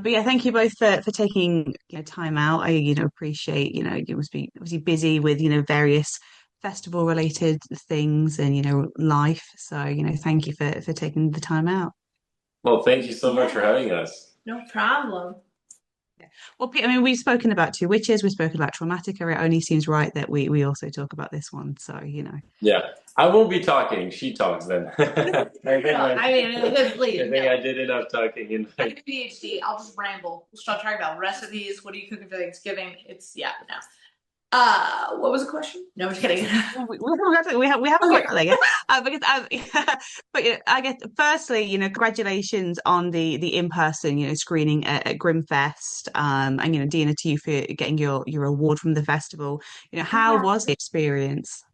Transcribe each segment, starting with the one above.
But yeah, thank you both for taking time out. I appreciate you must be obviously busy with various festival related things and life. So thank you for taking the time out. Well, thank you so much for Yeah, having us. no problem. Well, I mean, we've spoken about Two Witches, we've spoken about Traumatica. It only seems right that we also talk about this one. So Yeah, I won't be talking. She talks then. No, I mean, please, I think no. I did enough talking. I have PhD. I'll just ramble. We'll start talking about recipes. What are you cooking for Thanksgiving? It's yeah, no. What was the question? No, I'm just kidding. we haven't got Okay. that yet. Because but I guess firstly, congratulations on the in-person screening at Grimfest. And Dina, to you for getting your award from the festival. How Yeah. was the experience?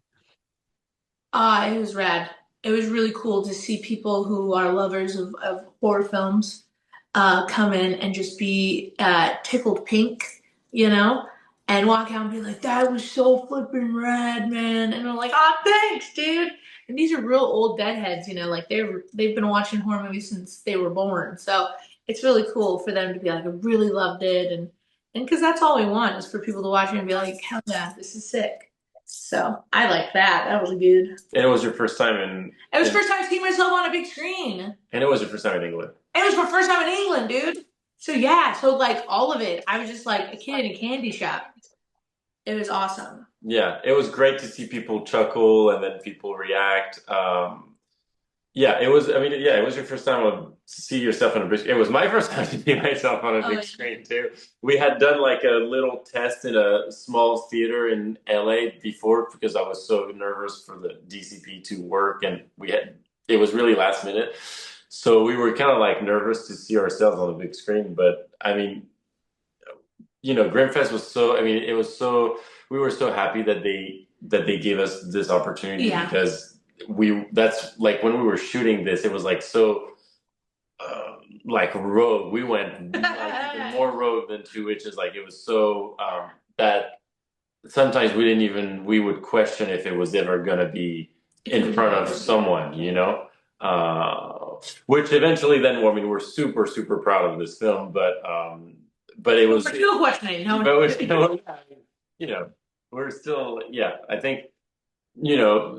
It was rad. It was really cool to see people who are lovers of horror films come in and just be tickled pink, you know, and walk out and be like, that was so flippin' rad, man. And I'm like, oh, thanks, dude. And these are real old deadheads, like they've been watching horror movies since they were born. So it's really cool for them to be like, I really loved it. And because that's all we want is for people to watch it and be like, hell yeah, this is sick. So I like that. That was good. And it was your first time in, It was the first time seeing myself on a big screen. and it was your first time in England. It was my first time in England, dude. So yeah, so like all of it, I was just like a kid in a candy shop. It was awesome. Yeah, it was great to see people chuckle and then people react. Yeah, it was. I mean, yeah, it was your first time to see yourself on a big screen. It was my first time to see myself on a Oh, big screen too. We had done like a little test in a small theater in LA before because I was so nervous for the DCP to work, and it was really last minute, so we were kind of like nervous to see ourselves on the big screen. But I mean, Grimfest was so. I mean, it was so. We were so happy that they gave us this opportunity yeah. because that's like when we were shooting this, it was like so like rogue. We went like even more rogue than Two Witches. Like it was so that sometimes we would question if it was ever gonna be in front of someone. Which eventually then, well, I mean, we're super super proud of this film, but it But was we're still questioning. No but one. we're still, you know, we're still, yeah, I think,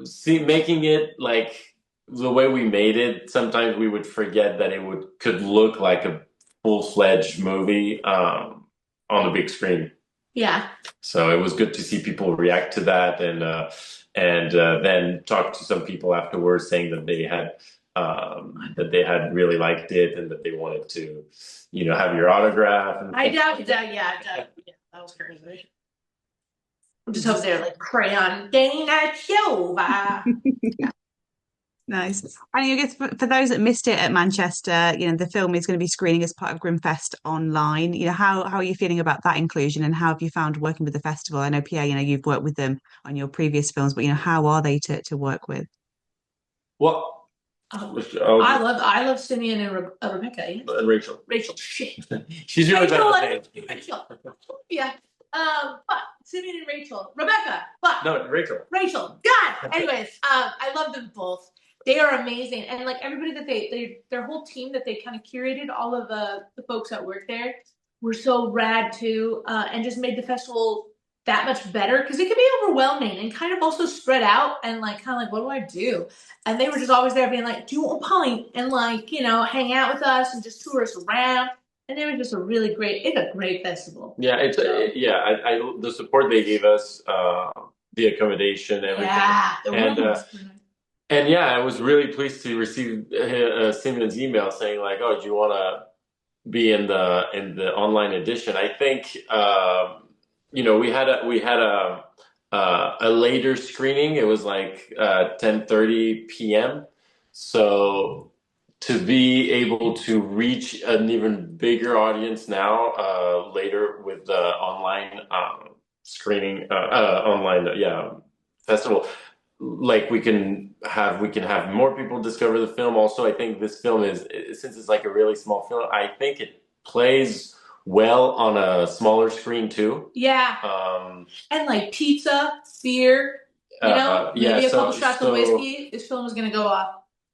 see, making it like the way we made it, sometimes we would forget that could look like a full-fledged movie, on the big screen. Yeah. So it was good to see people react to that and then talk to some people afterwards saying that they had really liked it and that they wanted to, have your autograph and I doubt that. Yeah, yeah, that was crazy. I'm just over there like crayon Dana Silva. Nice. And I guess for those that missed it at Manchester, the film is going to be screening as part of Grimfest online. How are you feeling about that inclusion and how have you found working with the festival? I know, Pierre, you've worked with them on your previous films, but how are they to work with? Well, Oh, oh, I love Simeon and Rebecca. Yeah. and Rachel. Rachel, shit. She's really Rachel, bad at names. Rachel. Yeah. Fuck. Simeon and Rachel. Rebecca. Fuck. No, Rachel. Rachel. God. Anyways, I love them both. They are amazing, and like everybody that their whole team that they kind of curated, all of the folks that work there were so rad too, and just made the festival that much better because it can be overwhelming and kind of also spread out and like kind of like what do I do? And they were just always there being like, do you want a pint and like hang out with us and just tour us around. And it was just it's a great festival. Yeah, yeah. The support they gave us, the accommodation, everything, Yeah, the and room. and yeah, I was really pleased to receive Simon's email saying like, "Oh, do you want to be in the online edition?" I think we had a later screening. It was like 10:30 p.m. So to be able to reach an even bigger audience now later with the online screening, online, yeah, festival, like we can have more people discover the film. Also, I think this film since it's like a really small film, I think it plays well on a smaller screen too. Yeah. And like pizza, beer, Yeah, maybe a couple so shots of whiskey. This film is gonna go off.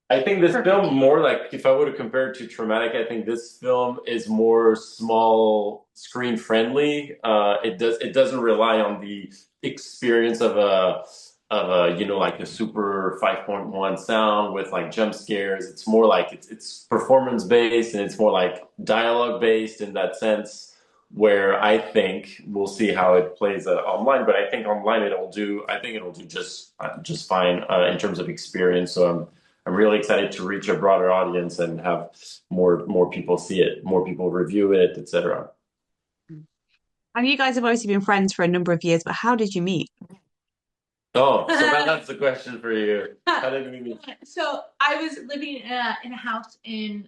I think this film perfectly. more like if I were to compare it to Traumatic, I think this film is more small screen friendly. It doesn't rely on the experience of a like a super 5.1 sound with like jump scares. It's more like it's performance based and it's more like dialogue based in that sense. Where I think we'll see how it plays online, but I think online it'll do. I think it'll do just fine in terms of experience. So I'm really excited to reach a broader audience and have more people see it, more people review it, etc. And you guys have obviously been friends for a number of years, but how did you meet? Oh, so that's the question for you. How did we meet? So I was living in a house in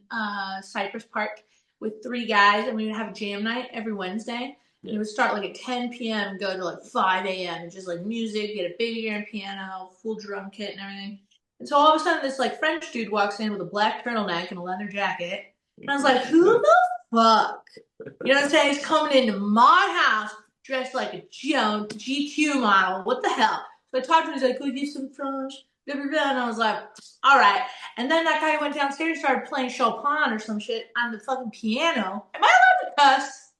Cypress Park with three guys, and we would have a jam night every Wednesday. And it would start like at 10 p.m. and go to like 5 a.m. and just like music, get a big grand piano, full drum kit and everything. And so all of a sudden, this like French dude walks in with a black turtleneck and a leather jacket, and I was like, "Who the fuck?" You know what I'm saying? He's coming into my house dressed like a GQ model. What the hell? So I talked to him. He's like, "Could we get some French?" Blah, blah, blah. And I was like, "All right." And then that guy went downstairs and started playing Chopin or some shit on the fucking piano. Am I allowed to cuss?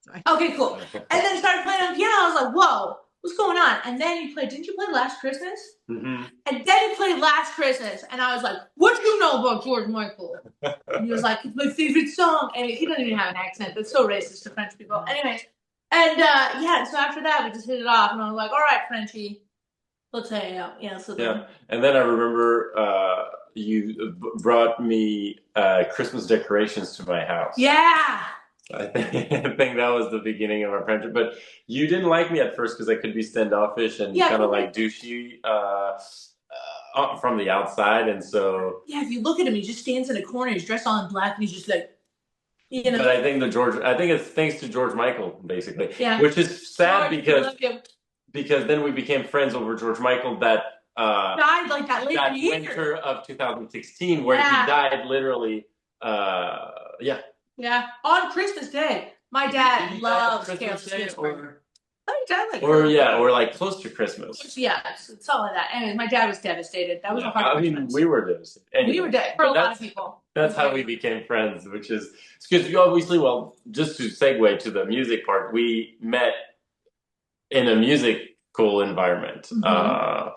Sorry. Okay, cool. And then started playing on the piano. I was like, "Whoa, what's going on?" And then he played. Didn't you play Last Christmas? Mm-hmm. And then he played Last Christmas, and I was like, "What do you know about George Michael?" And he was like, "It's my favorite song." And he doesn't even have an accent. That's so racist to French people. Anyways, and yeah. So after that, we just hit it off, and I was like, "All right, Frenchie, let's hang out." Yeah. So then, Yeah, and then I remember you brought me Christmas decorations to my house. yeah, I think that was the beginning of our friendship. But you didn't like me at first because I could be standoffish and yeah, kind of like douchey from the outside, and so. yeah. If you look at him, he just stands in a corner. He's dressed all in black, and he's just like, you know. But I think it's thanks to George Michael, basically, Yeah. which is sad George, because then we became friends over George Michael that died like that later that year. winter of 2016 where Yeah. he died literally. Yeah. Yeah, on Christmas Day. My dad Did he die on loves Christmas Carol Day, Spencer. Oh, he died like or like close to Christmas. yeah, it's all of that. Anyways, my dad was devastated. That was a hard I mean, Christmas. we were devastated. Anyway, We were dead for a lot of people. That's how we became friends, which is because you obviously, well, just to segue to the music part, we met in a musical environment. Mm-hmm.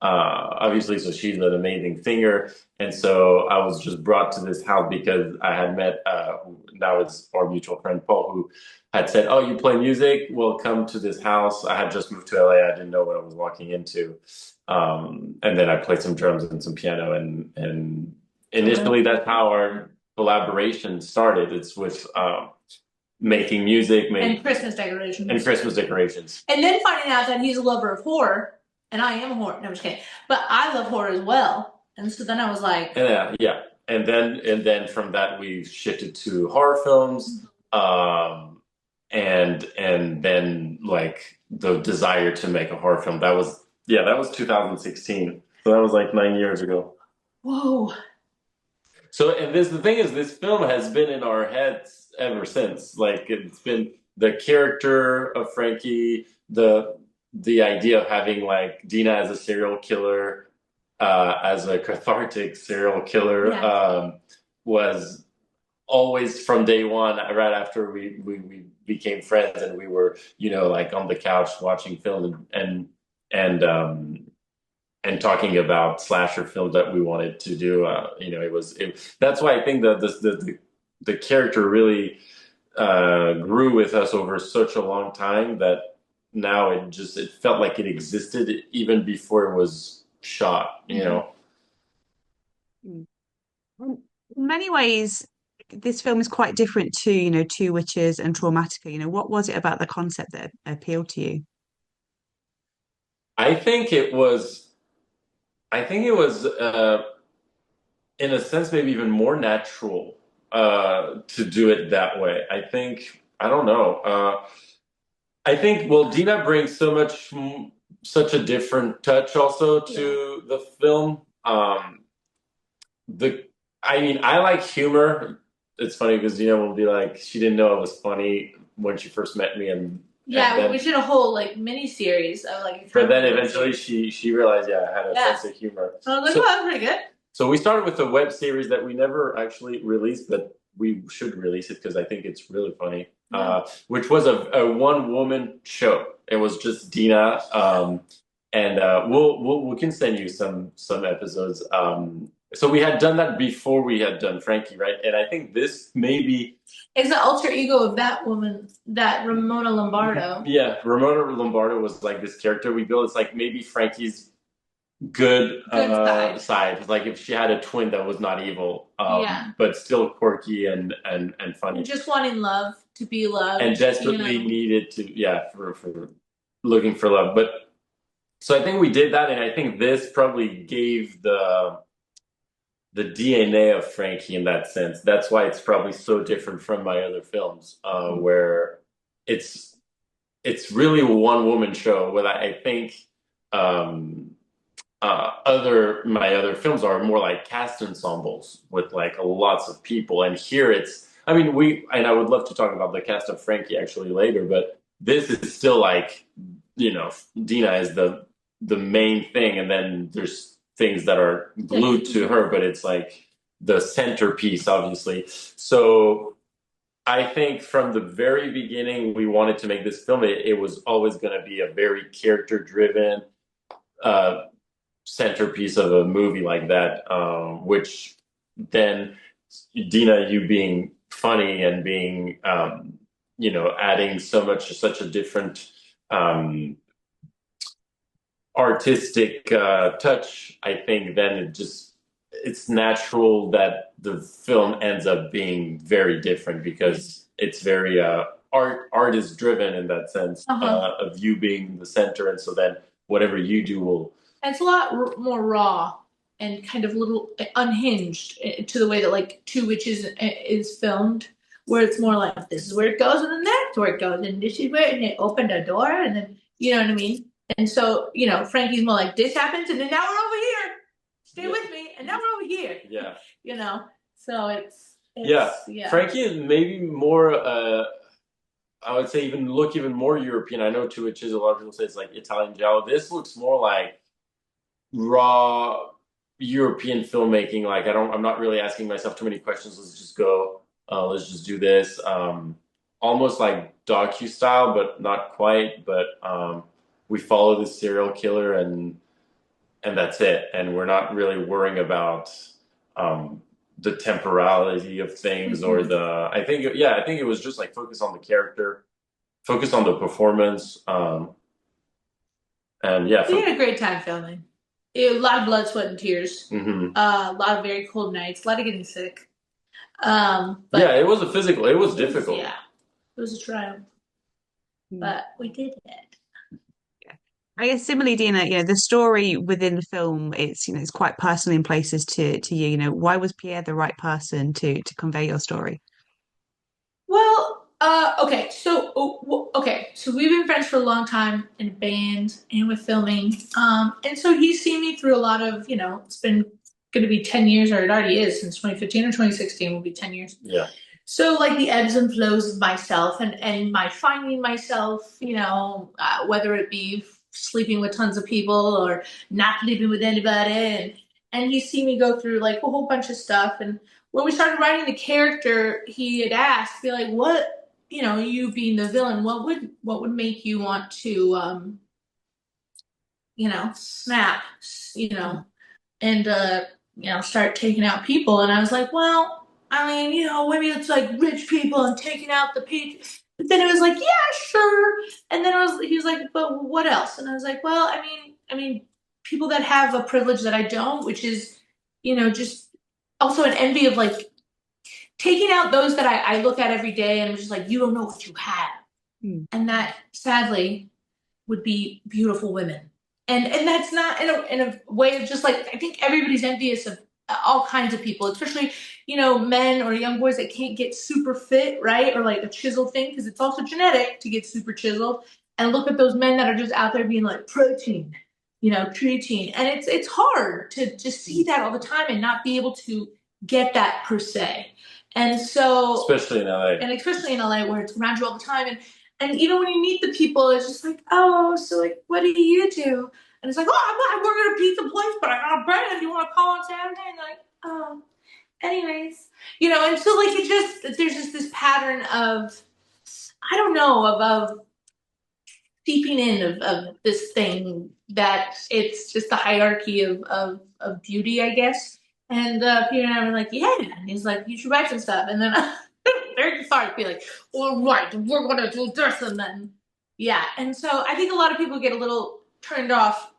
Obviously, so she's an amazing singer, and so I was just brought to this house because I had met now it's our mutual friend Paul, who had said, "Oh, you play music? Well, come to this house." I had just moved to LA. I didn't know what I was walking into, and then I played some drums and some piano, and initially that's how our collaboration started. It's with making music, and Christmas decorations. And Christmas decorations. And then finding out that he's a lover of horror, and I am a horror. No, I'm just kidding. But I love horror as well. And so then I was like, yeah. And then from that we shifted to horror films, and then like the desire to make a horror film. That was 2016. So that was like 9 years ago. whoa. So, and the thing is, this film has been in our heads ever since. Like, it's been the character of Frankie, the idea of having like Dina as a serial killer, as a cathartic serial killer, was always from day one. Right after we became friends, and we were like on the couch watching film and talking about slasher films that we wanted to do. That's why I think that the character really grew with us over such a long time that now it felt like it existed even before it was shot. In many ways, this film is quite different to, Two Witches and Traumatica. What was it about the concept that appealed to you? I think it was. In a sense, maybe even more natural to do it that way. I don't know. I think, well, Dina brings such a different touch also to the film. I like humor. It's funny because Dina will be like, she didn't know I was funny when she first met me, and then, we did a whole like mini series of like. But then eventually she realized, I had a sense of humor. So I was like, oh, that's pretty good. So we started with a web series that we never actually released, but we should release it because I think it's really funny. Yeah. Which was a one woman show. It was just Dina, and we can send you some episodes. So we had done that before we had done Frankie, right? And I think this maybe It's the alter ego of that woman, that Ramona Lombardo. yeah, Ramona Lombardo was like this character we built. It's like maybe Frankie's good Good side. side. Like if she had a twin that was not evil, Yeah. but still quirky and funny, Just wanting love, to be loved, and desperately needed to for looking for love. But so I think we did that, and I think this probably gave the DNA of Frankie in that sense. That's why it's probably so different from my other films, where it's really a one woman show. What I think. My other films are more like cast ensembles with like lots of people, and here it's. I mean, I would love to talk about the cast of Frankie actually later, but this is still like, Dina is the main thing, and then there's things that are glued to her, but it's like the centerpiece, obviously. So I think from the very beginning, we wanted to make this film. It was always going to be a very character driven. Centerpiece of a movie like that, which then Dina, you being funny and being, adding such a different artistic touch, I think then it's natural that the film ends up being very different because it's very art is driven in that sense, of you being the center, and so then whatever you do will. It's a lot more raw and kind of little unhinged to the way that like Two Witches is filmed, where it's more like this is where it goes and then that's where it goes and this is where, and it opened a door and then you know what I mean. And so Frankie's more like this happens and then now we're over here. Stay with me, and now we're over here. Yeah. So it's yeah. Frankie is maybe more. I would say even more European. I know Two Witches. A lot of people say it's like Italian giallo. This looks more like raw European filmmaking. Like I'm not really asking myself too many questions. Let's just go. Let's just do this. Almost like docu style, but not quite. But we follow this serial killer, and that's it. And we're not really worrying about the temporality of things or the. I think it was just like focus on the character, focus on the performance, and yeah. We had a great time filming. A lot of blood, sweat, and tears. Mm-hmm. A lot of very cold nights. A lot of getting sick. But yeah, it was it was difficult. It was a triumph. But we did it. I guess similarly, Dina, the story within the film, it's quite personal in places to you. Why was Pierre the right person to convey your story? Well, okay, so we've been friends for a long time in a band and with filming, and so he's seen me through a lot of, it's been going to be 10 years, or it already is, since 2015 or 2016 will be 10 years. Yeah. So like the ebbs and flows of myself and my finding myself, whether it be sleeping with tons of people or not sleeping with anybody, and he's seen me go through like a whole bunch of stuff. And when we started writing the character, he had asked, be like, what, you being the villain, what would make you want to, snap, and, start taking out people. And I was like, well, I mean, maybe it's like rich people and taking out the people. But then it was like, yeah, sure. And then he was like, but what else? And I was like, well, I mean, people that have a privilege that I don't, which is, just also an envy of like taking out those that I look at every day and I'm just like, you don't know what you have. And that sadly would be beautiful women. And that's not in a way of just like, I think everybody's envious of all kinds of people, especially, men or young boys that can't get super fit, right? Or like a chiseled thing, because it's also genetic to get super chiseled. And look at those men that are just out there being like protein, creatine. And it's hard to just see that all the time and not be able to get that per se. And so, especially in LA. And especially in LA where it's around you all the time. And even when you meet the people, it's just like, oh, so like, what do you do? And it's like, oh, I work at a pizza place, but I got a brand. You want want to call on Saturday? And like, anyways, you know, and so like there's just this pattern of, I don't know, of seeping in of this thing that it's just the hierarchy of beauty, I guess. And Peter and I were like, yeah. And he's like, you should write some stuff. And then very sorry to be like, all right, we're gonna do this, and then yeah. And so I think a lot of people get a little turned off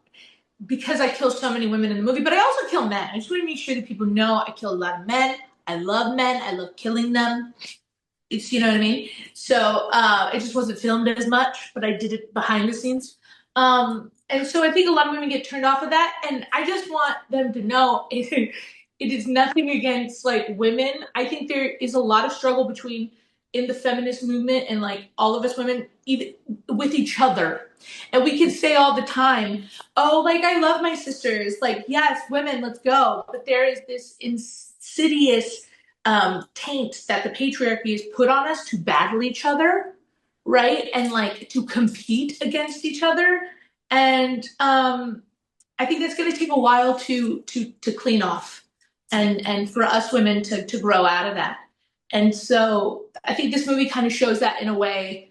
because I kill so many women in the movie, but I also kill men. I just want to make sure that people know I kill a lot of men. I love men. I love killing them. It's, you know what I mean? So it just wasn't filmed as much, but I did it behind the scenes. And so I think a lot of women get turned off of that. And I just want them to know it is nothing against like women. I think there is a lot of struggle between in the feminist movement and like all of us women even with each other. And we can say all the time, oh, like I love my sisters. Like, yes, women, let's go. But there is this insidious taint that the patriarchy has put on us to battle each other, right? And like to compete against each other. And I think that's going to take a while to clean off, and for us women to grow out of that. And so I think this movie kind of shows that in a way.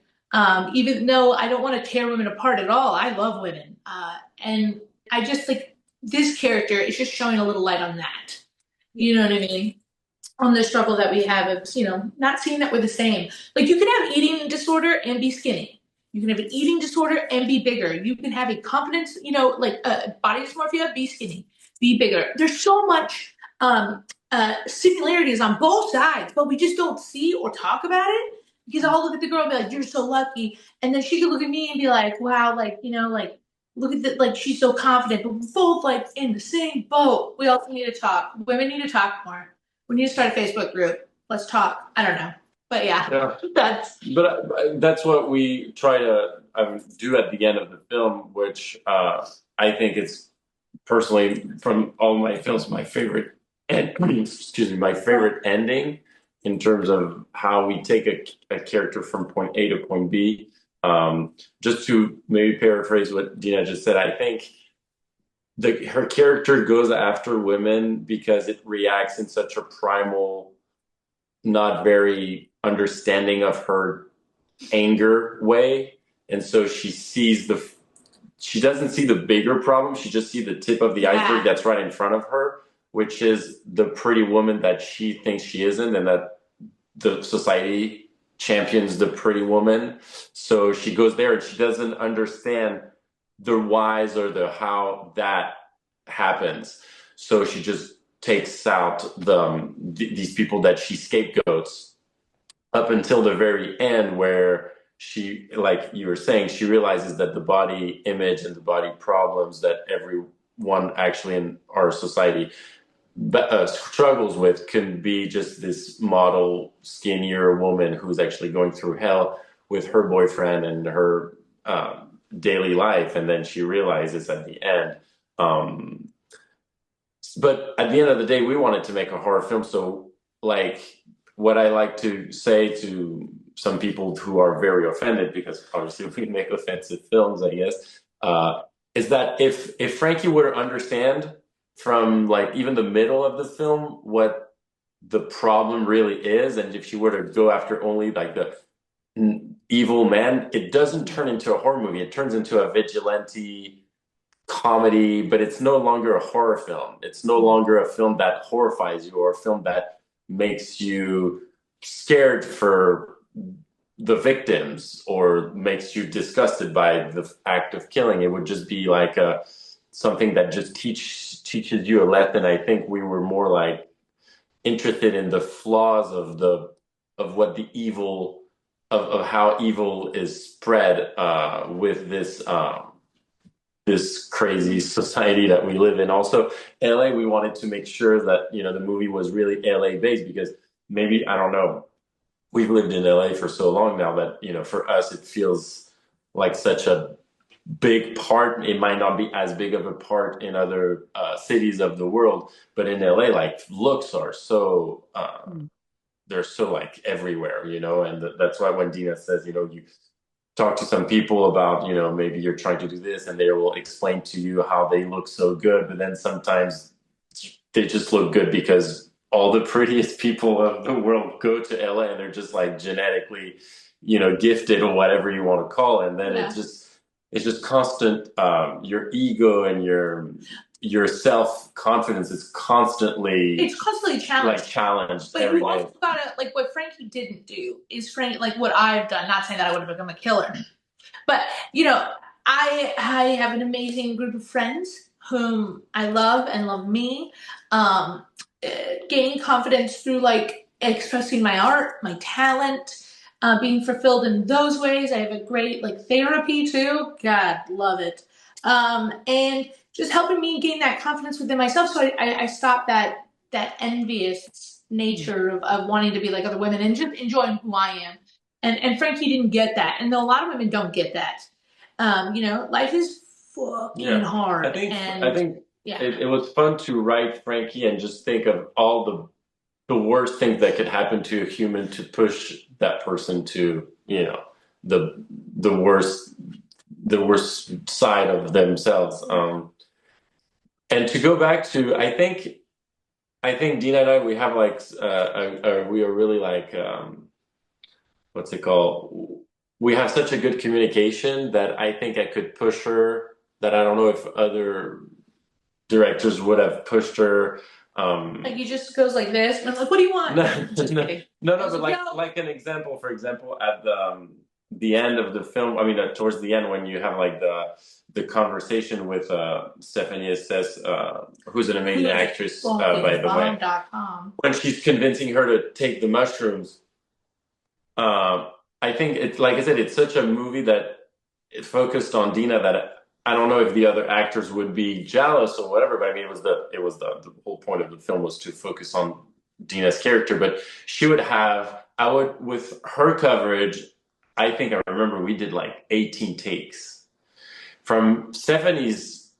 Even though I don't want to tear women apart at all, I love women, and I just like this character is just showing a little light on that. You know what I mean? On the struggle that we have of, you know, not seeing that we're the same. Like you can have eating disorder and be skinny. You can have an eating disorder and be bigger. You can have a confidence, you know, like body dysmorphia, be skinny, be bigger. There's so much similarities on both sides, but we just don't see or talk about it because I'll look at the girl and be like, you're so lucky. And then she could look at me and be like, wow, like, you know, like, look at that, like she's so confident, but we're both like in the same boat. We also need to talk. Women need to talk more. We need to start a Facebook group. Let's talk. I don't know. But yeah. That's what we try to do at the end of the film, which I think it's personally from all my films my favorite, and excuse me, my favorite ending in terms of how we take a character from point A to point B. Just to maybe paraphrase what Dina just said, I think her character goes after women because it reacts in such a primal, not very understanding of her anger way. And so she doesn't see the bigger problem. She just sees the tip of the iceberg that's right in front of her, which is the pretty woman that she thinks she isn't, and that the society champions the pretty woman. So she goes there and she doesn't understand the whys or the how that happens. So she just takes out these people that she scapegoats up until the very end, where she, like you were saying, she realizes that the body image and the body problems that everyone actually in our society struggles with can be just this model skinnier woman who's actually going through hell with her boyfriend and her daily life, and then she realizes at the end. But at the end of the day, we wanted to make a horror film, so like what I like to say to some people who are very offended, because obviously we make offensive films, I guess, is that if Frankie were to understand from like even the middle of the film what the problem really is, and if she were to go after only like the evil man, it doesn't turn into a horror movie. It turns into a vigilante comedy, but it's no longer a horror film. It's no longer a film that horrifies you or a film that makes you scared for the victims or makes you disgusted by the act of killing. It would just be like something that just teaches you a lesson. I think we were more like interested in the flaws of what the evil of how evil is spread with this crazy society that we live in. Also, LA, we wanted to make sure that, you know, the movie was really LA based, because maybe, I don't know, we've lived in LA for so long now that, you know, for us, it feels like such a big part. It might not be as big of a part in other cities of the world, but in LA, like looks are so, they're so like everywhere, you know, and that's why when Dina says, you know, you talk to some people about, you know, maybe you're trying to do this and they will explain to you how they look so good, but then sometimes they just look good because all the prettiest people of the world go to LA and they're just like genetically, gifted or whatever you want to call it. And then Yeah. it's just constant, your ego and your self-confidence is constantly It's constantly like challenged. challenged But every you day. also gotta like what Frankie didn't do is Frank like what I've done. Not saying that I would have become a killer, but I have an amazing group of friends whom I love and love me. Um, Gaining confidence through like expressing my art, my talent, being fulfilled in those ways. I have a great like therapy too. God, love it. And just helping me gain that confidence within myself. So I stopped that envious nature of wanting to be like other women and just enjoying who I am. And Frankie didn't get that, and though a lot of women don't get that, life is fucking Yeah, I hard, think I and think yeah, it was fun to write Frankie and just think of all the worst things that could happen to a human to push that person to, the the worst the worst side of themselves. And to go back to, I think Dina and I, we have like we are really like what's it called? We have such a good communication that I think I could push her. That I don't know if other directors would have pushed her. like he just goes like this, and I'm like, "What do you want?" No, Just no, kidding. I no, was but like, like "No." like an example, for example, at the end of the film, I mean, towards the end when you have like the conversation with Stephanie says, who's an amazing Who's actress, by fucking the way, bomb.com? when she's convincing her to take the mushrooms. I think it's like I said, it's such a movie that it focused on Dina that I don't know if the other actors would be jealous or whatever, but I mean, it was the whole point of the film was to focus on Dina's character, but she would have I would with her coverage. I think I remember we did like 18 takes from Stephanie's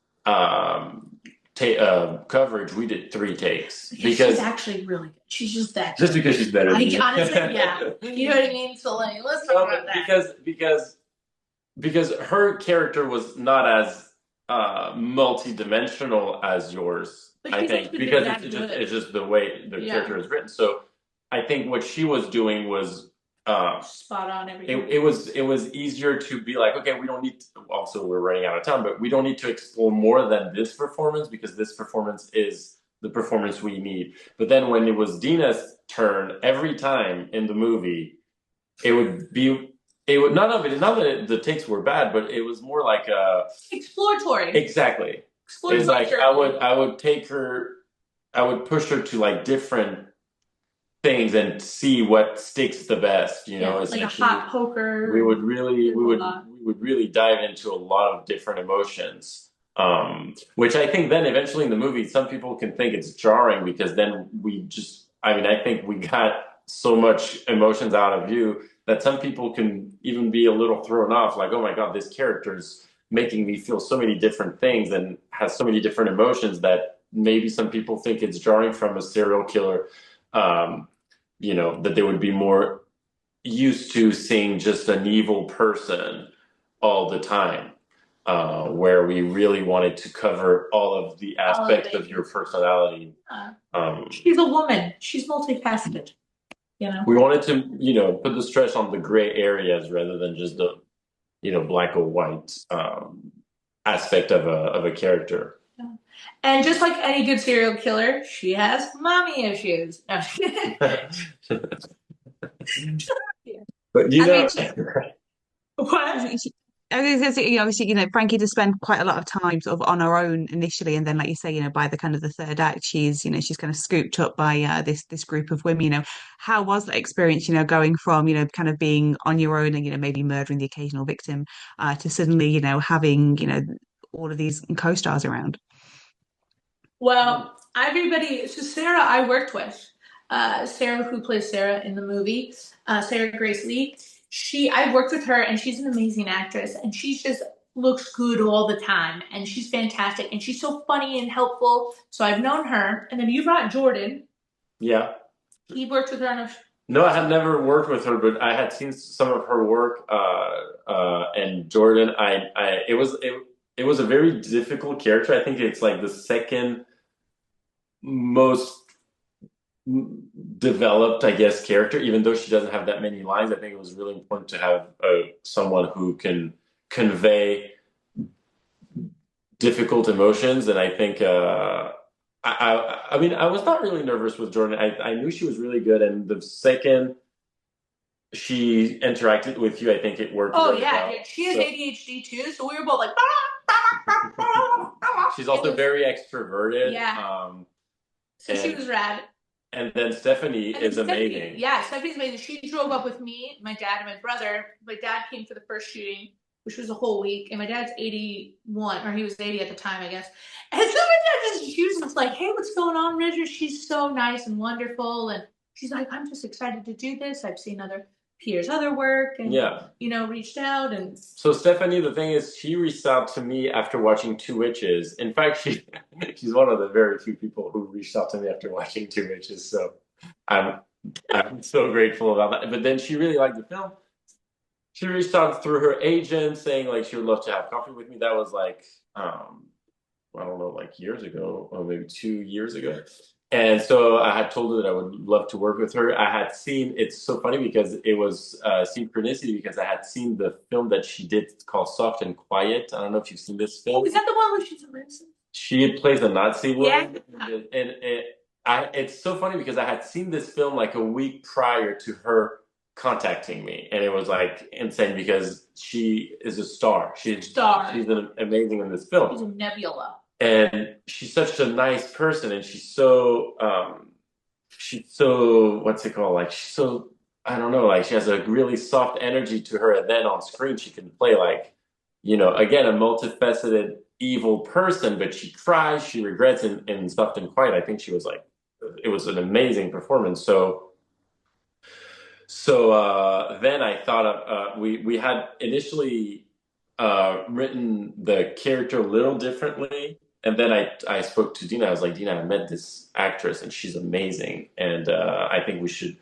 coverage. We did 3 takes Because she's actually really good. She's just that just good. because she's better than I me. honestly, yeah. You know what I mean? So like, let's talk No, about but that. because her character was not as multi-dimensional as yours, But I she's think, also been because that it's good. just the way the Yeah. character is written. So I think what she was doing was Spot on it, everything. it was easier to be like, okay, we don't need to, also we're running out of time, but we don't need to explore more than this performance because this performance is the performance we need. But then when it was Dina's turn, every time in the movie, it would be not that the takes were bad, but it was more like Exploratory. exactly. It's like I would take her, I would push her to like different things and see what sticks the best, Yeah, like a hot poker. We would really dive into a lot of different emotions. Which I think then eventually in the movie, some people can think it's jarring because then I mean, I think we got so much emotions out of you that some people can even be a little thrown off, like, oh my God, this character is making me feel so many different things and has so many different emotions that maybe some people think it's jarring from a serial killer. Um, that they would be more used to seeing just an evil person all the time, where we really wanted to cover all of the aspects of your personality. She's a woman. She's multifaceted. We wanted to, put the stress on the gray areas rather than just the, black or white aspect of a character. Yeah. And just like any good serial killer, she has mommy issues. No. But What? I was gonna say, obviously, Frankie does spend quite a lot of time sort of on her own initially, and then, like you say, by the kind of the third act, she's kind of scooped up by this group of women. How was that experience? Going from kind of being on your own and maybe murdering the occasional victim, to suddenly having all of these co-stars around. Well, so Sarah I worked with, Sarah who plays Sarah in the movie, Sarah Grace Lee. I worked with her and she's an amazing actress and she just looks good all the time and she's fantastic and she's so funny and helpful. So I've known her. And then you brought Jordan. Yeah. He worked with her on a No, I had never worked with her, but I had seen some of her work. And Jordan, it was a very difficult character. I think it's like the second most developed, I guess, character, even though she doesn't have that many lines. I think it was really important to have someone who can convey difficult emotions. And I think, I mean, I was not really nervous with Jordan. I knew she was really good. And the second she interacted with you, I think it worked Oh really yeah, well. dude. She has ADHD too, so we were both like. She's also very extroverted. Yeah. So she was rad. And then Stephanie is amazing. Yeah, Stephanie's amazing. She drove up with me, my dad, and my brother. My dad came for the first shooting, which was a whole week, and my dad's 81, or he was 80 at the time, I guess. And so my dad she was just like, "Hey, what's going on, Richard? She's so nice and wonderful." And she's like, "I'm just excited to do this. I've seen Pierre's other work, and reached out." And so Stephanie, the thing is, she reached out to me after watching Two Witches. In fact, she's one of the very few people who reached out to me after watching Two Witches. So I'm so grateful about that. But then she really liked the film. She reached out through her agent saying like she would love to have coffee with me. That was like I don't know, like years ago, or maybe 2 years ago. And so I had told her that I would love to work with her. I had seen, it's so funny because it was synchronicity because I had seen the film that she did called Soft and Quiet. I don't know if you've seen this film. Oh, is that the one where she's a racist? She plays a Nazi woman. Yeah. And it's so funny because I had seen this film like a week prior to her contacting me. And it was like insane because she is a star. She's amazing in this film. She's a nebula. And she's such a nice person, and she's so what's it called? Like she's so I don't know, like she has a really soft energy to her, and then on screen she can play like, again a multifaceted evil person, but she cries, she regrets in Soft and Quiet. I think she was like it was an amazing performance. So then I thought of we had initially written the character a little differently. And then I spoke to Dina. I was like, Dina, I met this actress and she's amazing. And I think we should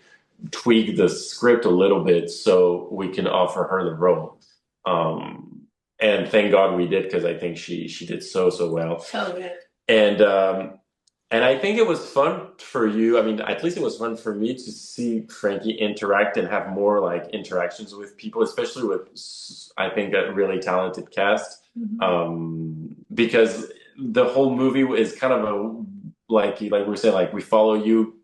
tweak the script a little bit so we can offer her the role. And thank God we did because I think she did so well. So good. And I think it was fun for you. I mean, at least it was fun for me to see Frankie interact and have more like interactions with people, especially with, I think, a really talented cast. Mm-hmm. Because the whole movie is kind of a like we're saying, like we follow you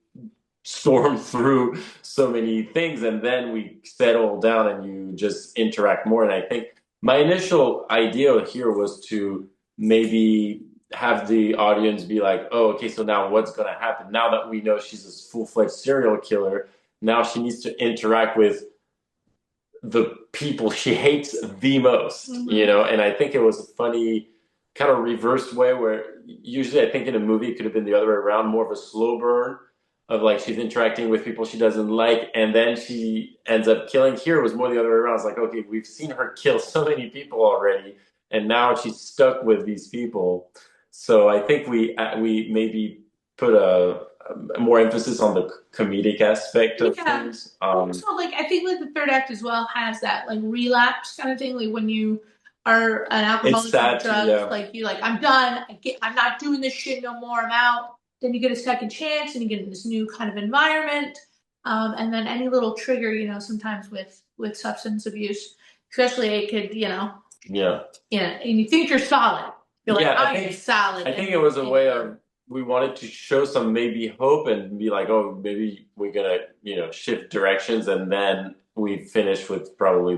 storm through so many things and then we settle down and you just interact more. And I think my initial idea here was to maybe have the audience be like, oh, okay, so now what's going to happen? Now that we know she's a full-fledged serial killer, now she needs to interact with the people she hates the most, And I think it was a funny kind of reversed way where usually I think in a movie it could have been the other way around, more of a slow burn of like she's interacting with people she doesn't like and then she ends up killing. Here it was more the other way around. It's like, okay, we've seen her kill so many people already and now she's stuck with these people. So I think we maybe put a more emphasis on the comedic aspect of things. Also, like I think like the third act as well has that like relapse kind of thing. Like when you are an alcoholic or drugs, like you're like, I'm done. I'm not doing this shit no more. I'm out. Then you get a second chance and you get in this new kind of environment. And then any little trigger, sometimes with substance abuse, especially it could, and you think you're solid. You're like, you're solid. I think it was a way of, we wanted to show some maybe hope and be like, oh, maybe we're going to, shift directions. And then we finished with probably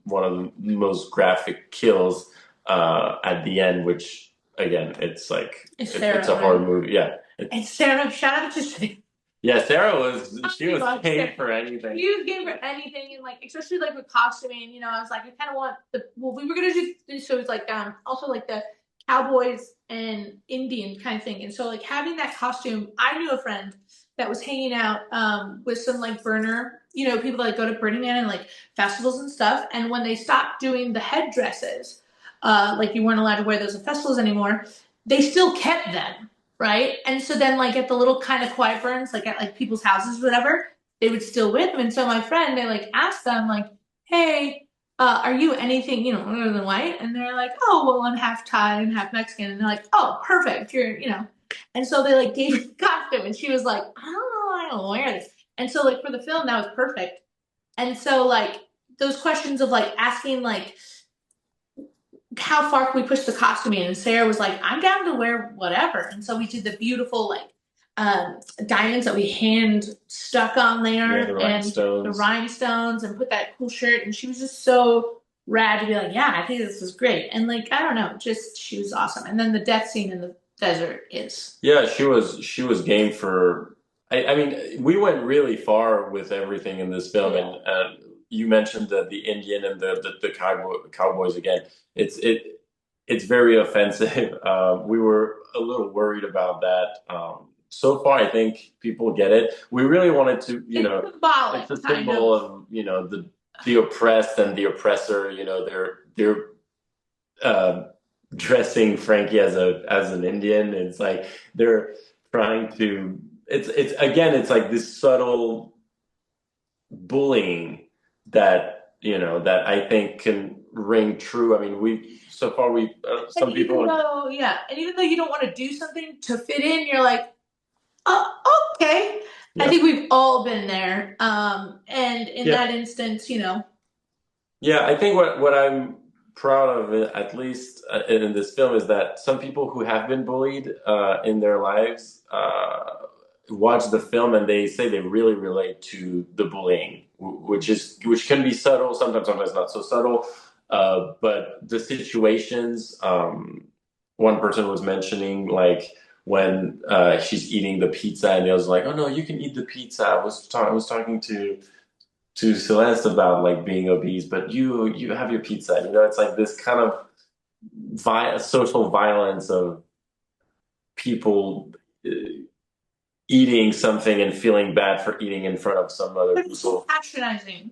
one of the most graphic kills at the end, which again, it's like, it's a horror movie. Yeah. And Sarah, shout out to Sarah. Yeah, Sarah she was game for anything. She was game for anything, and like especially like with costuming, I was like, I kind of want we were gonna do so it's like also like the cowboys and Indian kind of thing, and so like having that costume, I knew a friend that was hanging out with some like burner, people that like, go to Burning Man and like festivals and stuff, and when they stopped doing the headdresses, like you weren't allowed to wear those at festivals anymore, they still kept them. Right. And so then like at the little kind of quiet burns, like at like people's houses, whatever, they would still wear them. And so my friend, they like asked them like, hey, are you anything, other than white? And they're like, oh, well, I'm half Thai and half Mexican. And they're like, oh, perfect. You're, And so they like gave her the costume, and she was like, I don't know, I don't wear this. And so like for the film, that was perfect. And so like those questions of like asking like how far can we push the costuming? And Sarah was like, I'm down to wear whatever. And so we did the beautiful like diamonds that we hand stuck on Yeah, there the and the rhinestones. rhinestones and put that cool shirt. And she was just so rad to be like, yeah, I think this is great. And like, I don't know, just she was awesome. And then the death scene in the desert is. Yeah, she was game for. I mean, we went really far with everything in this film, Yeah. and you mentioned the Indian and the cowboys again. It's very offensive. We were a little worried about that. So far, I think people get it. We really wanted to, It's symbolic, it's a kind symbol of. of the oppressed and the oppressor. They're uh, dressing Frankie as an Indian. It's like they're trying to. It's again. It's like this subtle bullying that I think can ring true. I mean, we so far we And some even people. though, yeah, and even though you don't want to do something to fit in, you're like, oh, okay. I Yeah, think we've all been there. And in yeah, that instance, yeah. I think what I'm proud of, at least in this film, is that some people who have been bullied in their lives watch the film and they say they really relate to the bullying, which can be subtle, sometimes not so subtle. But the situations, one person was mentioning like when she's eating the pizza and it was like, oh no, you can eat the pizza. I was talking to Celeste about like being obese, but you have your pizza. It's like this kind of social violence of people eating something and feeling bad for eating in front of some other but it's so people. patronizing,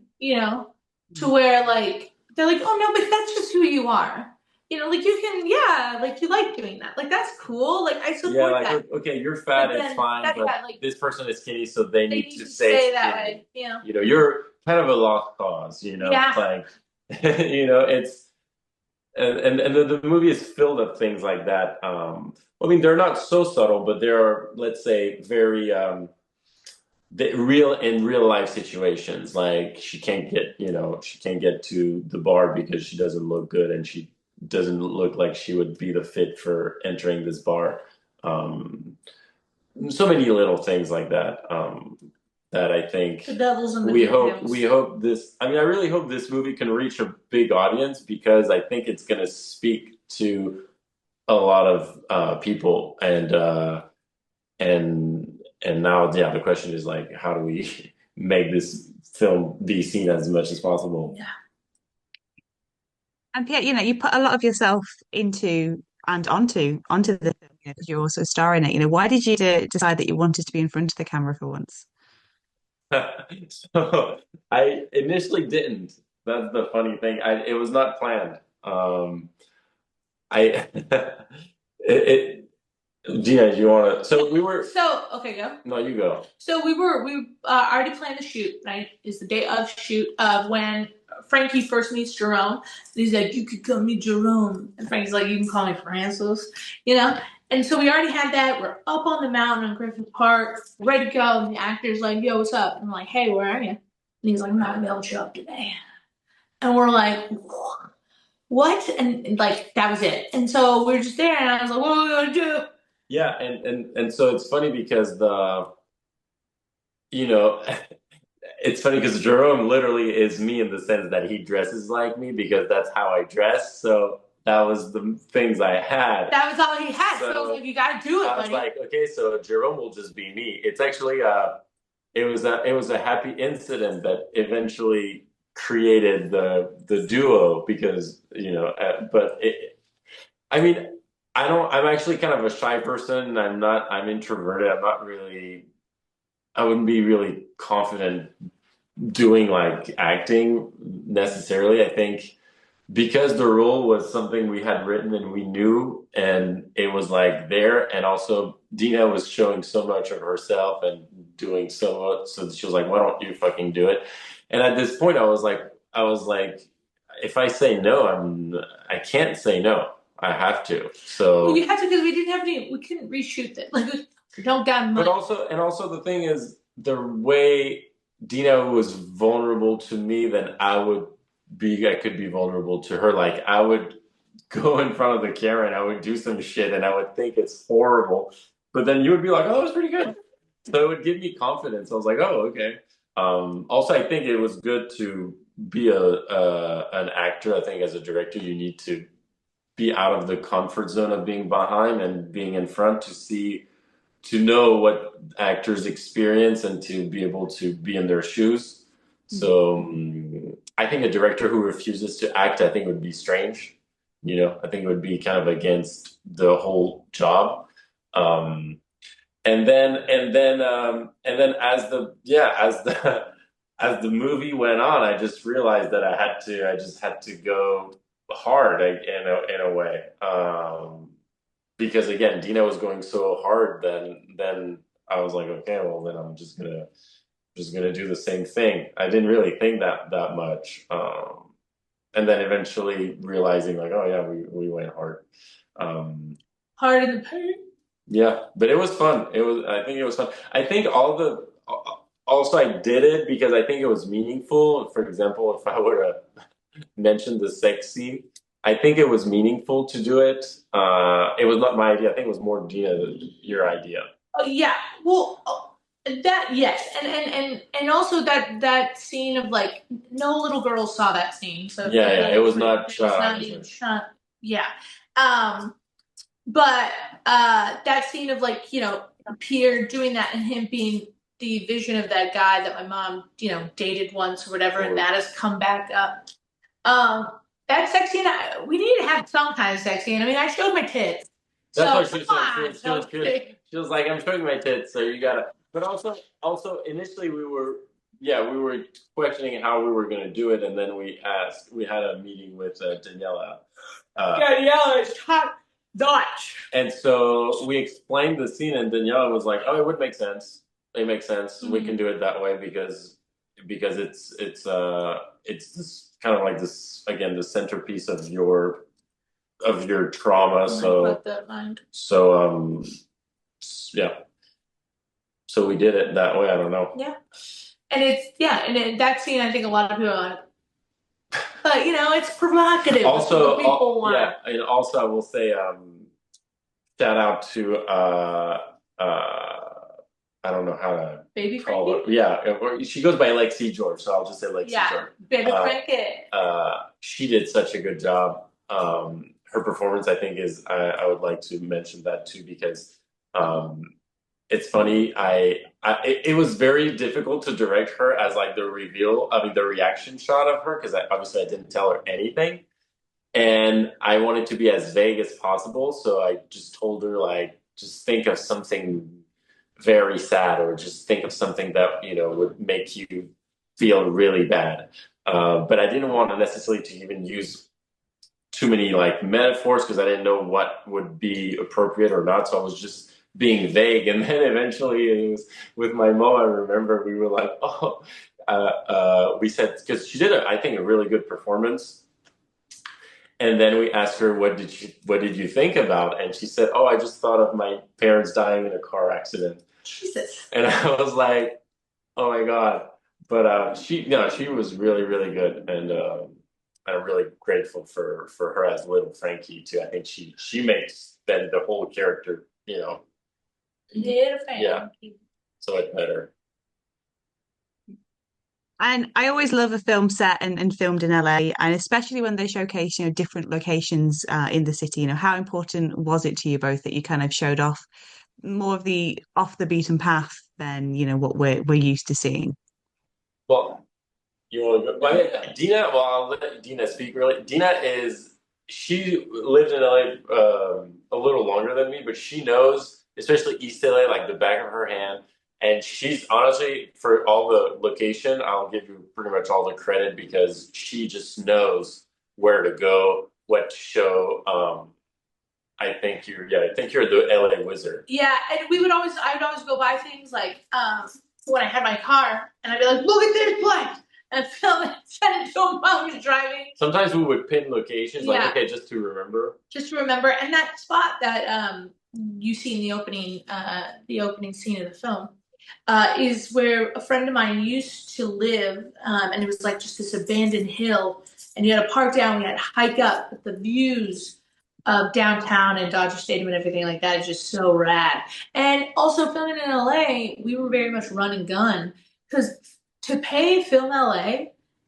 to where like they're like, oh no, but that's just who you are. Like you can, yeah, like you like doing that. Like that's cool. Like I Yeah, support like that. okay, you're But fat, it's then fine, that but yeah, like this person is skinny, so they they need need to to stay stay that skinny. way. You're kind of a lost cause. Yeah. Like it's and the movie is filled of things like that. I mean, they're not so subtle, but there are, let's say, very real life situations. Like she can't get to the bar because she doesn't look good and she doesn't look like she would be the fit for entering this bar. Um, so many little things like that that I think The devil's in the we details. hope this. I mean, I really hope this movie can reach a big audience because I think it's going to speak to a lot of people and now, yeah, the question is like, how do we make this film be seen as much as possible? Yeah. And Pierre, you put a lot of yourself into and onto the film, because you're also starring it. Why did you decide that you wanted to be in front of the camera for once? So I initially didn't. That's the funny thing. It was not planned. I it, Gina, do you want to? So we were. So okay, go. No, you go. So we already planned the shoot. Right, is the day of shoot of when Frankie first meets Jerome. And he's like, "You could call me Jerome," and Frankie's like, "You can call me Francis," you know. And so we already had that. We're up on the mountain on Griffith Park, ready to go. And the actor's like, "Yo, what's up?" And I'm like, "Hey, where are you?" And he's like, "I'm not gonna be able to show up today." And we're like, "What?" And like that was it. And so we're just there, and I was like, "What are we gonna do?" Yeah, and so it's funny because you know, it's funny because Jerome literally is me in the sense that he dresses like me because that's how I dress. So that was the things I had. That was all he had. So I was So like, "You gotta do it, I was buddy." like, okay, so Jerome will just be me. It's actually it was a happy incident that eventually created the duo because but I mean I'm actually kind of a shy person. I'm introverted. I wouldn't be really confident doing like acting necessarily. I think because the role was something we had written and we knew, and it was like there, and also Dina was showing so much of herself and doing so much, so she was like, "Why don't you fucking do it?" And at this point, I was like, if I say no, I can't say no. I have to. Well, you So, had to because we didn't have any. We couldn't reshoot it. Like we don't got but money. also the thing is the way Dina was vulnerable to me, then I could be vulnerable to her. Like I would go in front of the camera and I would do some shit and I would think it's horrible, but then you would be like, oh, that was pretty good. So it would give me confidence. I was like, oh, okay. Also, I think it was good to be an actor. I think as a director, you need to be out of the comfort zone of being behind and being in front to know what actors experience and to be able to be in their shoes. So I think a director who refuses to act, I think would be strange. I think it would be kind of against the whole job. Um, and then as the movie went on, I just realized that I just had to go hard in a way. Because again, Dina was going so hard, then I was like, okay, well then I'm just gonna do the same thing. I didn't really think that much. And then eventually realizing like, oh yeah, we went hard. Um, Hard in the paint. yeah, but it was fun. I think it was fun. I think also I did it because I think it was meaningful. For example, if I were to mention the sex scene, I think it was meaningful to do it. It was not my idea. I think it was more Dina, your idea. Oh, yeah. Well, that yes, and also that scene of like no little girl saw that scene, so Yeah, I feel yeah, like it was not it was shot. not even shot. Yeah. Um, but that scene of like Pierre doing that and him being the vision of that guy that my mom dated once or whatever, and that has come back up. Um, that sex scene, we need to have some kind of sex scene. I mean, I showed my tits, That's so what she come was saying. She on, was, she was, don't she was, say. she was like, I'm showing my tits, so you gotta. But also initially we were questioning how we were gonna do it, and then we had a meeting with Daniela. Daniela is top notch. And so we explained the scene, and Daniela was like, "Oh, it would make sense. It makes sense. We can do it that way because it's this kind of like this again the centerpiece of your trauma. So yeah. So we did it that way. I don't know. Yeah, and and in that scene, I think a lot of people are like, but it's provocative. Also, People want. yeah, and also I will say, shout out to I don't know how to Baby call Frankie? her. Yeah, she goes by Lexi George, so I'll just say Lexi George. Baby Frankie. She did such a good job. Her performance, I think, I would like to mention that too because it's funny. It was very difficult to direct her as like the reveal. I mean, the reaction shot of her because obviously I didn't tell her anything. And I wanted to be as vague as possible, so I just told her like, just think of something very sad, or just think of something that would make you feel really bad. But I didn't want to necessarily to even use too many like metaphors because I didn't know what would be appropriate or not. So I was just being vague, and then eventually it was with my mom. I remember we were like, oh, we said because she did, I think, a really good performance. And then we asked her, what did you think about? And she said, oh, I just thought of my parents dying in a car accident. Jesus. And I was like, oh my God. But she was really, really good. And I'm really grateful for her as little Frankie too. I think she makes then the whole character, Little Frankie. Yeah, so much better. And I always love a film set and filmed in LA, and especially when they showcase, different locations in the city. How important was it to you both that you kind of showed off more of the off the beaten path than, what we're used to seeing? Well, you want to go? Well, Dina, well, I'll let Dina speak really. She lived in LA a little longer than me, but she knows, especially East LA, like the back of her hand. And she's honestly, for all the location, I'll give you pretty much all the credit because she just knows where to go, what to show. I think you're the LA wizard. Yeah, and I would always go buy things like when I had my car, and I'd be like, look at this place. and film it, send it to him while he's driving. Sometimes we would pin locations, like, Yeah, okay, just to remember. just to remember. And that spot that you see in the opening scene of the film, is where a friend of mine used to live, and it was like just this abandoned hill, and you had to park down, we had to hike up, but the views of downtown and Dodger Stadium and everything like that is just so rad. And also filming in LA, we were very much run and gun because to pay film LA,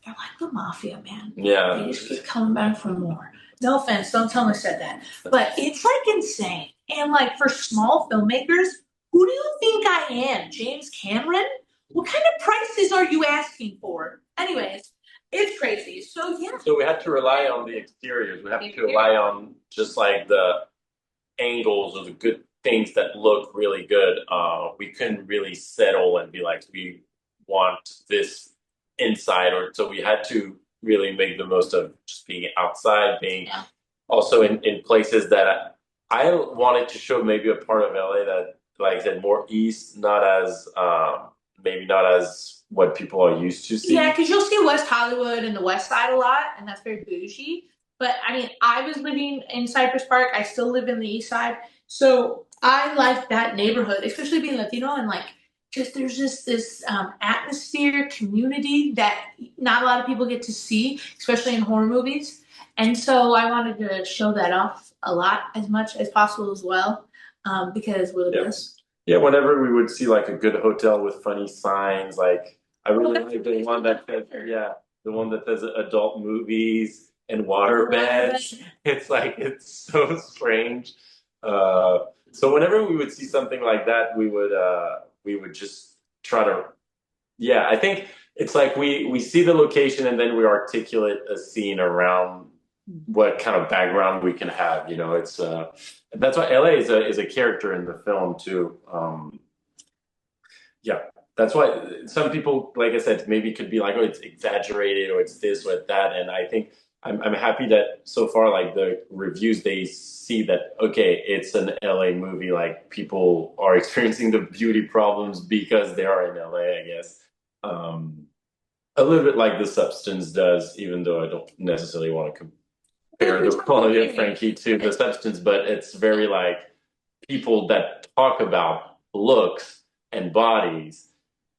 they're like the mafia, man. Yeah. They just keep coming back for more. No offense, don't tell me I said that, but it's like insane. And like for small filmmakers, who do you think I am, James Cameron? What kind of prices are you asking for? Anyways, it's crazy. So yeah. So we had to rely on the exteriors. We have to rely on just like the angles or the good things that look really good. We couldn't really settle and be like, we want this inside, or so we had to really make the most of just being outside, being also in places that I wanted to show maybe a part of LA that, like I said, more east, not as maybe not as what people are used to seeing. Yeah, because you'll see West Hollywood and the West Side a lot, and that's very bougie. But I mean, I was living in Cypress Park. I still live in the East Side, so I like that neighborhood, especially being Latino and like just there's just this atmosphere, community that not a lot of people get to see, especially in horror movies. And so I wanted to show that off a lot, as much as possible as well, because we're the best. Yeah, whenever we would see like a good hotel with funny signs, like I really like the one that says, the one that says adult movies and water beds. It's like it's so strange. So whenever we would see something like that, we would just try to, I think it's like we see the location and then we articulate a scene around what kind of background we can have. You know, it's that's why LA is a character in the film too. That's why some people, like I said, maybe could be like, oh, it's exaggerated or it's this or that. And I think I'm happy that so far, like the reviews, they see that, okay, it's an LA movie. Like people are experiencing the beauty problems because they are in LA, I guess. A little bit like The Substance does, even though I don't necessarily want to compare the quality of Frankie to The Substance, but it's very like people that talk about looks and bodies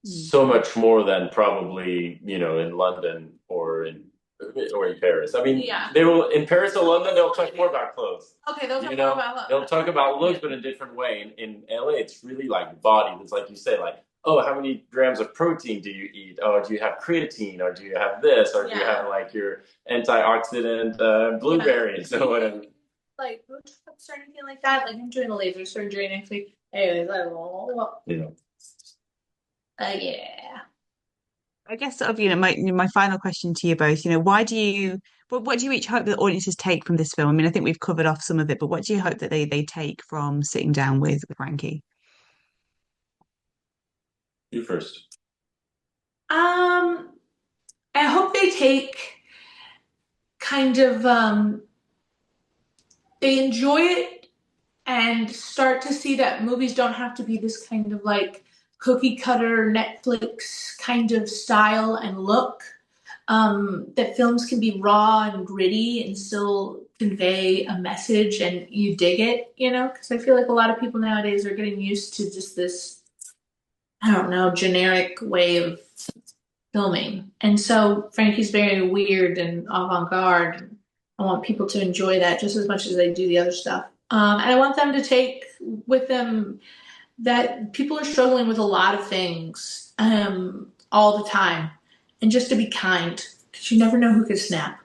so much more than probably, you know, in London or in Paris. I mean, they will in Paris or London, they'll talk more about clothes. Okay, they'll talk more about looks. They'll talk about looks, but in a different way. In LA, it's really like body. It's like you say, like, oh, how many grams of protein do you eat? Oh, do you have creatine, or do you have this, or do you have like your antioxidant blueberries or whatever? Like Botox or anything like that. Like I'm doing a laser surgery next week. Anyways, I guess sort of, you know, my final question to you both, you know, what do you each hope that audiences take from this film? I mean, I think we've covered off some of it, but what do you hope that they take from sitting down with Frankie? You first. I hope they take kind of they enjoy it and start to see that movies don't have to be this kind of like cookie cutter Netflix kind of style and look. That films can be raw and gritty and still convey a message and you dig it, you know? Because I feel like a lot of people nowadays are getting used to just this, I don't know, generic way of filming. And so Frankie's very weird and avant-garde. I want people to enjoy that just as much as they do the other stuff. And I want them to take with them that people are struggling with a lot of things all the time. And just to be kind, because you never know who could snap.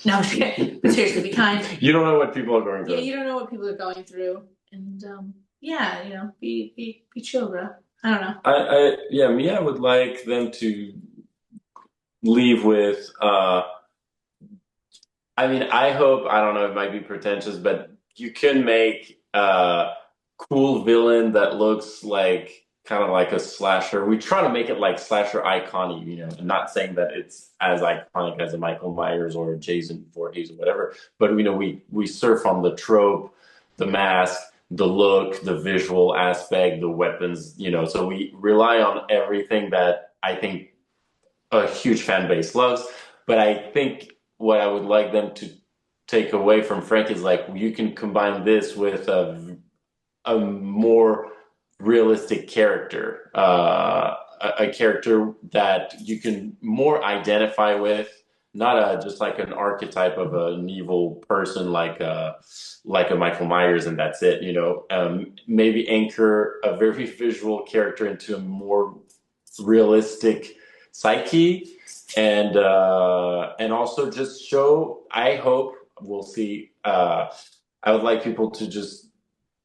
No, I'm kidding. But seriously, be kind. You don't know what people are going through. Yeah, you don't know what people are going through. And you know, be chill, bro. I don't know. Me, I would like them to leave with I mean, I hope, I don't know, it might be pretentious, but you can make a cool villain that looks like kind of like a slasher. We try to make it like slasher icon-y, you know, and not saying that it's as iconic as a Michael Myers or Jason Voorhees or whatever, but you know, we surf on the trope, the mask, the look, the visual aspect, the weapons, you know, so we rely on everything that I think a huge fan base loves. But I think what I would like them to take away from Frank is like you can combine this with a more realistic character, a character that you can more identify with, not just like an archetype of an evil person like a Michael Myers and that's it. Maybe anchor a very visual character into a more realistic psyche, and also just show. I hope we'll see. I would like people to just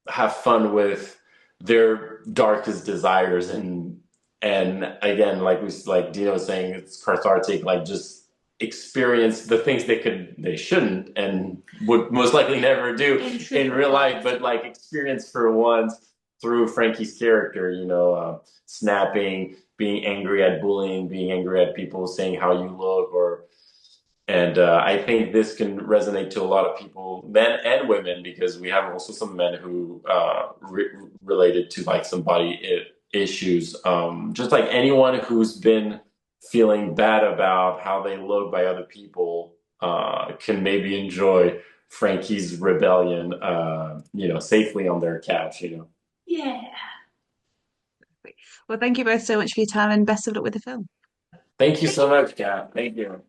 have fun with their darkest desires, and again, like Dina was saying, it's cathartic. Like just experience the things they shouldn't and would most likely never do in real life, but like experience for once through Frankie's character. Snapping, being angry at bullying, being angry at people saying how you look, or and I think this can resonate to a lot of people, men and women, because we have also some men who related to like some issues. Just like anyone who's been feeling bad about how they look by other people can maybe enjoy Frankie's rebellion, safely on their couch. Yeah. Well, thank you both so much for your time and best of luck with the film. Thank you so much, Kat. Thank you.